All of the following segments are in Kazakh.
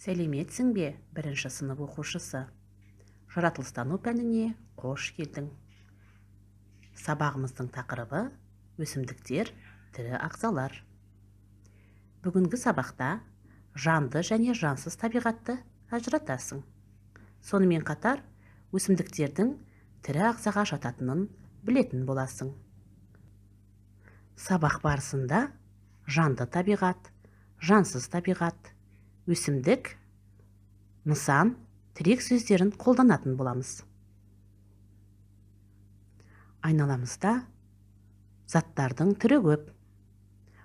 Сәлеметсің бе, бірінші сынып оқушысы? Жаратылыстану пәніне қош келдің. Сабағымыздың тақырыбы өсімдіктер, тірі ағзалар. Бүгінгі сабақта жанды және жансыз табиғатты ажыратасың. Сонымен қатар өсімдіктердің тірі ағзаға жататынын білетін боласың. Сабақ барысында жанды табиғат, жансыз табиғат, өсімдік, нысан, тірек сөздерін қолданатын боламыз. Айналамызда заттардың түрі көп.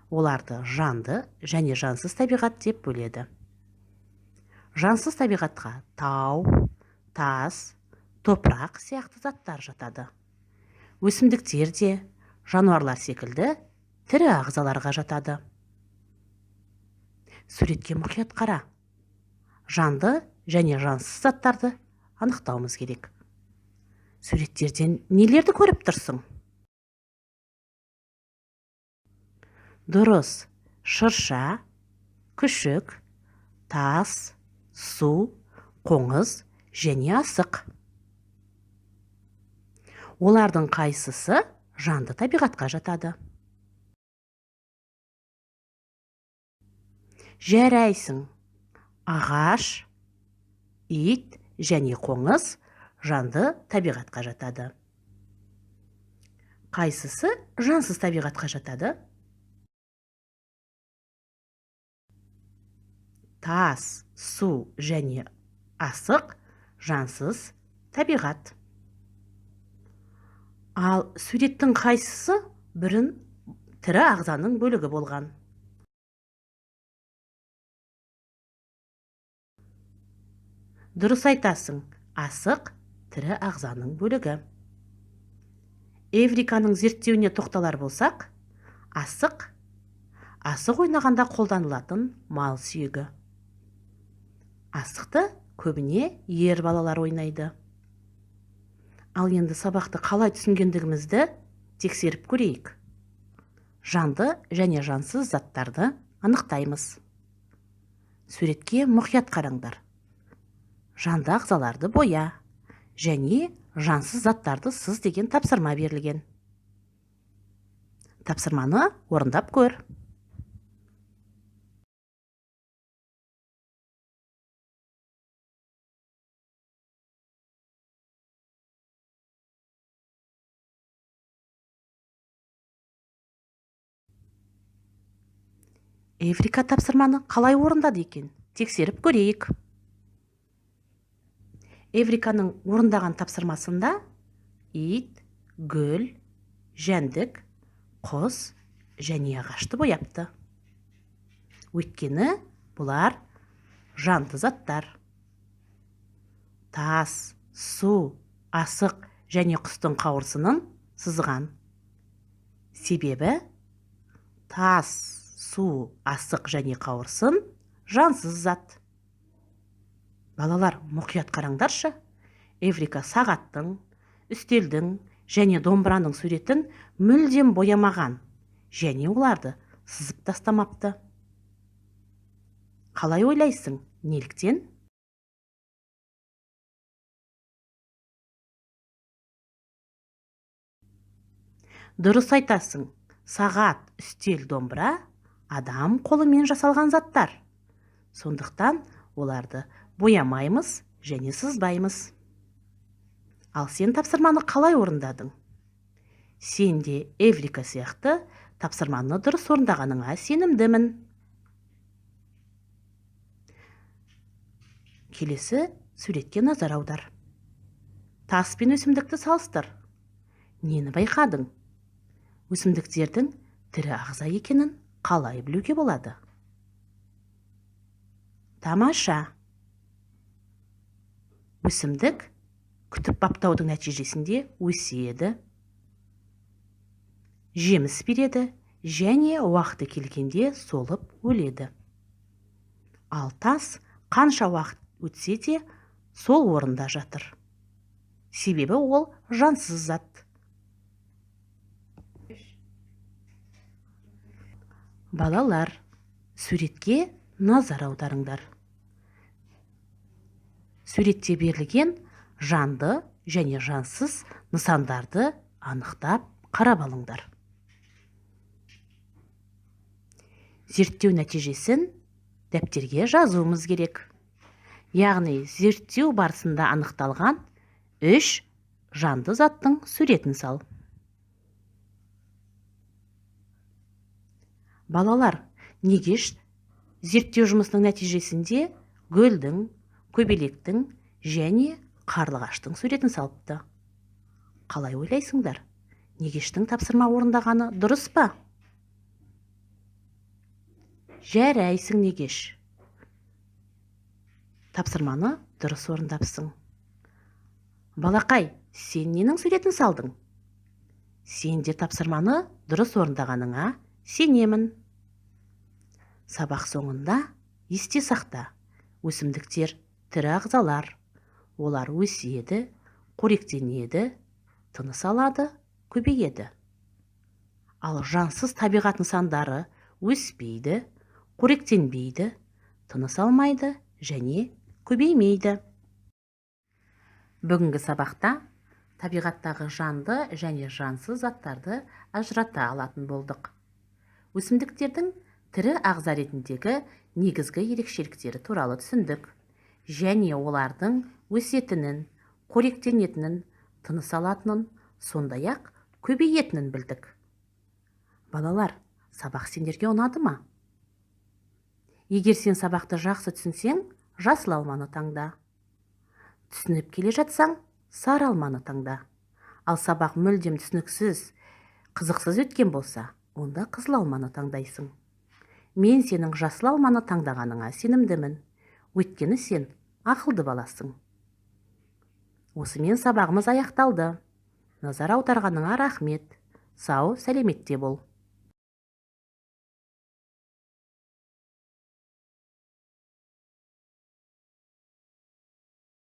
Оларды жанды және жансыз табиғат деп бөледі. Жансыз табиғатқа тау, тас, топырақ сияқты заттар жатады. Өсімдіктер де жануарлар секілді тірі ағзаларға жатады. Суретке мұқият қара. Жанды және жансыз заттарды анықтауымыз керек. Суреттерден нелерді көріп тұрсың? Дұрыс, шырша, күшік, тас, су, қоңыз және асық. Олардың қайсысы жанды табиғатқа жатады? Жарайсың. Ағаш, ит және қоңыз жанды табиғатқа жатады. Қайсысы жансыз табиғатқа жатады? Тас, су және асық жансыз табиғат. Ал суреттің қайсысы бірін тірі ағзаның бөлігі болған? Дұрыс айтасың, асық тірі ағзаның бөлігі. Эвриканың зерттеуіне тоқталар болсақ, асық ойнағанда қолданылатын мал сүйегі. Асықты көбіне ер балалар ойнайды. Ал енді сабақты қалай түсінгендігімізді тексеріп көрейік. Жанды және жансыз заттарды анықтаймыз. Суретке мұқият қараңдар. Жанды ағзаларды боя және жансыз заттарды сыз деген тапсырма берілген. Тапсырманы орындап көр. Эврика тапсырманы қалай орындады екен? Тексеріп көрейік. Эвриканың орындаған тапсырмасында ит, гүл, жәндік, құс және ағашты бояпты. Өйткені бұлар жанды заттар. Тас, су, асық және құстың қауырсынын сызған. Себебі тас, су, асық және қауырсын жансыз зат. Балалар, мұқият қараңдаршы. Эврика сағаттың, үстелдің және домбыраның суретін мүлдем боямаған және оларды сызып тастамапты. Қалай ойлайсың, неліктен? Дұрыс айтасың, сағат, үстел, домбыра адам қолымен жасалған заттар. Сондықтан оларды боямаймыз және сызбаймыз. Ал сен тапсырманы қалай орындадың? Сен де Эврика сияқты тапсырманы дұрыс орындағаныңа сенімдімін. Келесі суретке назар аудар. Тас пен өсімдікті салыстыр. Нені байқадың? Өсімдіктердің тірі ағза екенін қалай білуге болады? Тамаша. Өсімдік күтіп баптаудың нәтижесінде өседі, жеміс береді және уақыты келгенде солып өледі. Ал тас қанша уақыт өтсе де сол орында жатыр. Себебі ол жансыз зат. Балалар, суретке назар аударыңдар. Суретте берілген жанды және жансыз нысандарды анықтап қарап алыңдар. Зерттеу нәтижесін дәптерге жазуымыз керек. Яғни зерттеу барысында анықталған 3 жанды заттың суретін сал. Балалар, неге зерттеу жұмысының нәтижесінде гүлдің, көбелектің және қарлығаштың суретін салыпты? Қалай ойлайсыңдар? Негештің тапсырма орындағаны дұрыс па? Жарайсың, Негеш. Тапсырманы дұрыс орындапсың. Балақай, сен ненің суретін салдың? Сен де тапсырманы дұрыс орындағаныңа сенемін. Сабақ соңында есте сақта. Өсімдіктер тірі ағзалар. Олар өседі, қоректенеді, тыныс алады, көбейеді. Ал жансыз табиғат нысандары өспейді, қоректенбейді, тыныс алмайды және көбеймейді. Бүгінгі сабақта табиғаттағы жанды және жансыз заттарды ажырата алатын болдық. Өсімдіктердің тірі ағза ретіндегі негізгі ерекшеліктері туралы түсіндік. Және олардың өсетінін, қоректенетінін, тыныс алатынын, сондай-ақ көбейетінін білдік. Балалар, сабақ сендерге ұнады ма? Егер сен сабақты жақсы түсінсең, жасыл алманы таңда. Түсініп келе жатсаң, сары алманы таңда. Ал сабақ мүлдем түсініксіз, қызықсыз өткен болса, онда қызыл алманы таңдайсың. Мен сенің жасыл алманы таңдағаныңа сенімдімін. Өйткені сен ақылды баласың. Осымен сабағымыз аяқталды. Назар аударғаныңа рахмет. Сау, сәлеметте бол.